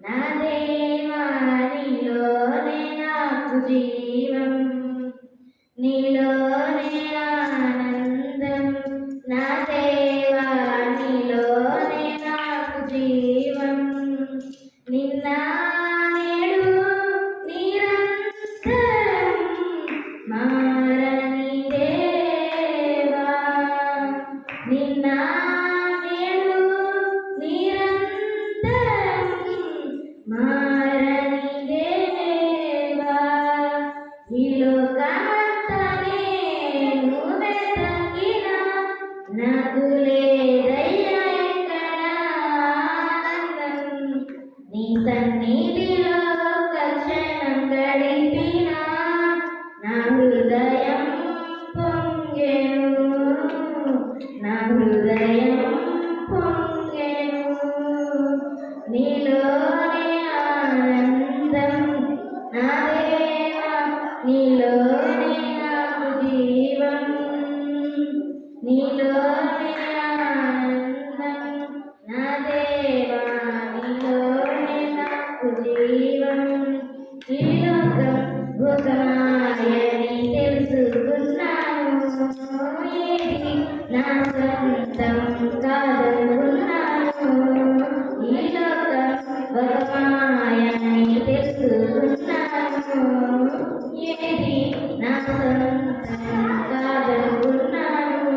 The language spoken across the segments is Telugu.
నా దేవా నీలోనే నాకు జీవం, నీలోనే ఆనందం. నా దేవా నీలోనే నాకు జీవం, నిన్న నేడు నిరంతరం మారని దేవా, నిన్న నేడు నిరంతరం మారని దేవా. ఈ లోకమంతనే నువ్వే తగ్గినా నాకు లేదయ్యా ఎక్కడ ఆనందం. నీ సన్నిధిలో ఒక క్షణం గడిపినా నా హృదయం పొంగెను, నా హృదయం పొంగెను. నీలోనే ఆనందం నా దేవా, నీలోనే నాకు జీవం, నీలోనే ఆనందం నా దేవా, నీలోనే నాకు జీవం. ఈ లోకం భూతమాయని తెలుసుకున్నాను, ఏది నా సొంతం కాదనుకున్నాను. ఈ లోకం భూతమాయని తెలుసుకున్నాను, ఏది నా సొంతం కాదనుకున్నాను.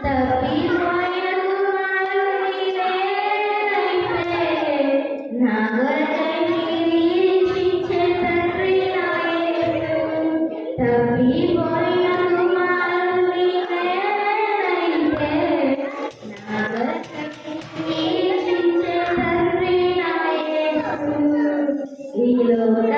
తప్పిపోయిన కుమారుని నేనైతే నా కొరకై నిరీక్షించే తండ్రి నా యేసు. తప్పిపోయిన కుమారుని నేనైతే నా కొరకై నిరీక్షించే తండ్రి నా యేసు. ఈ లోక